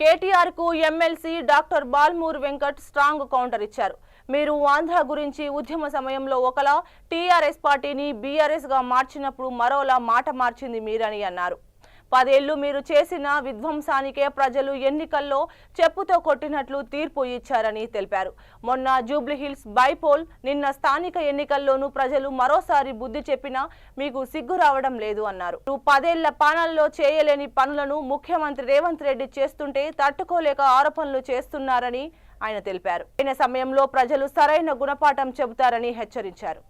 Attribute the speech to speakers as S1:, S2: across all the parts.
S1: కేటీఆర్ కు MLC doctor Balmoor Venkat strong counter ఇచ్చారు. మీరు ఆంధ్ర గురించి ఉద్యమ సమయంలో ఒకలా టీఆర్ఎస్ పార్టీని బీఆర్ఎస్ గా మార్చినప్పుడు మరోలా మాట మార్చింది మీరని అన్నారు. 10 ఏళ్లు మీరు చేసిన విధ్వంసానికే ప్రజలు ఎన్నికల్లో చెప్పుతో కొట్టినట్లు తీర్పు ఇచ్చారని తెలిపారు. మొన్న జూబ్లీహిల్స్ బైపోల్, నిన్న స్థానిక ఎన్నికల్లోనూ ప్రజలు మరోసారి బుద్ధి చెప్పినా మీకు సిగ్గు రావడం లేదు అన్నారు. 10 ఏళ్ల పాలనలో చేయలేని పనులను ముఖ్యమంత్రి రేవంత్ రెడ్డి చేస్తుంటే తట్టుకోలేక ఆరోపణలు చేస్తున్నారని ఆయన తెలిపారు. అయిన సమయంలో ప్రజలు సరైన గుణపాఠం చెబుతారని హెచ్చరించారు.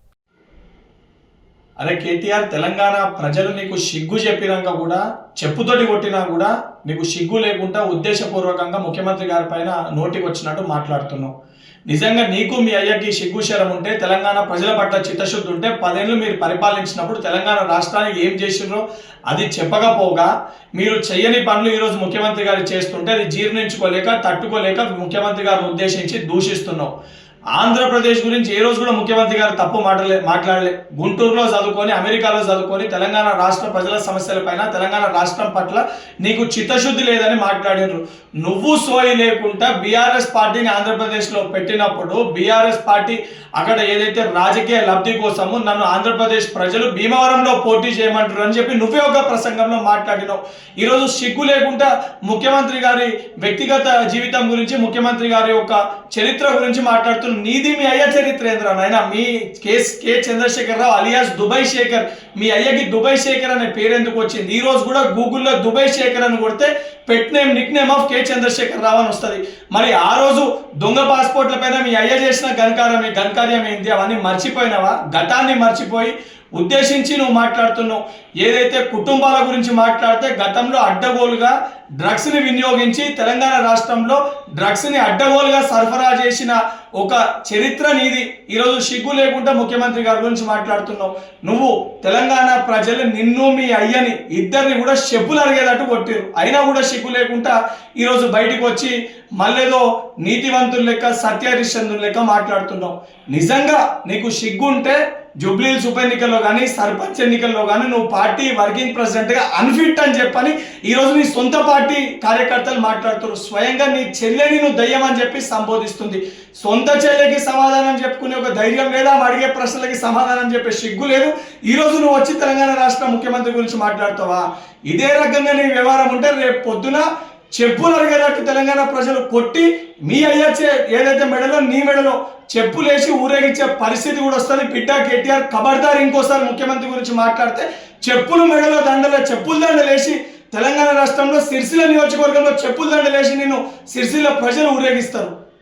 S2: అరే కేటీఆర్, తెలంగాణ ప్రజలు నీకు సిగ్గు చెప్పినాక కూడా, చెప్పుతోటి కొట్టినా కూడా నీకు సిగ్గు లేకుండా ఉద్దేశపూర్వకంగా ముఖ్యమంత్రి గారి పైన నోటికి వచ్చినట్టు మాట్లాడుతున్నావు. నిజంగా నీకు మీ అయ్యకి సిగ్గు శరం ఉంటే, తెలంగాణ ప్రజల పట్ల చిత్తశుద్ధి ఉంటే 10 ఏళ్ళు మీరు పరిపాలించినప్పుడు తెలంగాణ రాష్ట్రానికి ఏం చేసిర్రో అది చెప్పకపోగా మీరు చెయ్యని పనులు ఈరోజు ముఖ్యమంత్రి గారు చేస్తుంటే అది జీర్ణించుకోలేక, తట్టుకోలేక ముఖ్యమంత్రి గారిని ఉద్దేశించి దూషిస్తున్నావు. ఆంధ్రప్రదేశ్ గురించి ఏ రోజు కూడా ముఖ్యమంత్రి గారు తప్పు మాట్లాడలే. గుంటూరులో చదువుకొని, అమెరికాలో చదువుకొని తెలంగాణ రాష్ట్ర ప్రజల సమస్యలపైన, తెలంగాణ రాష్ట్రం పట్ల నీకు చిత్తశుద్ధి లేదని మాట్లాడినారు. నువ్వు సోయి లేకుండా బీఆర్ఎస్ పార్టీని ఆంధ్రప్రదేశ్లో పెట్టినప్పుడు బీఆర్ఎస్ పార్టీ అక్కడ ఏదైతే రాజకీయ లబ్ధి కోసము నన్ను ఆంధ్రప్రదేశ్ ప్రజలు భీమవరంలో పోటీ చేయమంటారు అని చెప్పి నువ్వే ఒక ప్రసంగంలో మాట్లాడినావు. ఈరోజు సిగ్గు లేకుండా ముఖ్యమంత్రి గారి వ్యక్తిగత జీవితం గురించి, ముఖ్యమంత్రి గారి యొక్క చరిత్ర గురించి మాట్లాడుతూ నీది మీ అయ్య చరిత్ర ఏంద్రా నాయన? మీ K Chandrashekar Rao alias Dubai Shekhar, మీ అయ్యకి దుబాయ్ శేఖర్ అనే పేరు ఎందుకు వచ్చింది? ఈ రోజు కూడా గూగుల్లో దుబాయ్ శేఖర్ అని కొడితే pet name, nick name of K Chandrashekar Rao అని వస్తుంది. మరి ఆ రోజు దొంగ పాస్పోర్ట్ల పైన మీ అయ్య చేసిన ఘనకార్యం ఏంటి? అవన్నీ మర్చిపోయినావా? గతాన్ని మర్చిపోయి ఉద్దేశించి నువ్వు మాట్లాడుతున్నావు. ఏదైతే కుటుంబాల గురించి మాట్లాడితే గతంలో అడ్డగోలుగా డ్రగ్స్ని వినియోగించి తెలంగాణ రాష్ట్రంలో డ్రగ్స్ని అడ్డగోలుగా సరఫరా చేసిన ఒక చరిత్ర నీది. ఈరోజు సిగ్గు లేకుండా ముఖ్యమంత్రి గారి గురించి మాట్లాడుతున్నావు. నువ్వు తెలంగాణ ప్రజలు నిన్ను, మీ అయ్యని ఇద్దరిని కూడా చెప్పులు అరిగేటట్టు కొట్టిరు. అయినా కూడా సిగ్గు లేకుండా ఈరోజు బయటికి వచ్చి మళ్ళేదో నీతివంతులు లెక్క, సత్యహరిశ్చంద్రుల లెక్క మాట్లాడుతున్నావు. నిజంగా నీకు సిగ్గు ఉంటే జూబ్లీహిల్స్ ఉప ఎన్నికల్లో కానీ, సర్పంచ్ ఎన్నికల్లో కానీ నువ్వు పార్టీ వర్కింగ్ ప్రెసిడెంట్గా అన్ఫిట్ అని చెప్పని ఈరోజు నీ సొంత పార్టీ కార్యకర్తలు మాట్లాడుతున్నారు. స్వయంగా నీ చెల్లెని నువ్వు దయ్యం అని చెప్పి సంబోధిస్తుంది. సొంత చెల్లెకి సమాధానం చెప్పుకునే ఒక ధైర్యం లేదా? అడిగే ప్రశ్నలకి సమాధానం చెప్పే సిగ్గు లేదు. ఈరోజు నువ్వు వచ్చి తెలంగాణ రాష్ట్ర ముఖ్యమంత్రి గురించి మాట్లాడుతావా? ఇదే రకంగా నీ వ్యవహారం ఉంటే రేపు పొద్దున చెప్పులు అడిగేటట్టు తెలంగాణ ప్రజలు కొట్టి మీ అయ్యచ్చే ఏదైతే మెడలో, నీ మెడలో చెప్పులేసి ఊరేగించే పరిస్థితి కూడా వస్తుంది. పిట్టా కేటీఆర్, ఖబర్దార్ ఇంకోసారి ముఖ్యమంత్రి గురించి మాట్లాడితే చెప్పులు మెడలో చెప్పుల దండలేసి తెలంగాణ రాష్ట్రంలో సిరిసిల్ల నియోజకవర్గంలో చెప్పుల దండలేసి నేను సిరిసిల్ల ప్రజలు ఊరేగిస్తారు.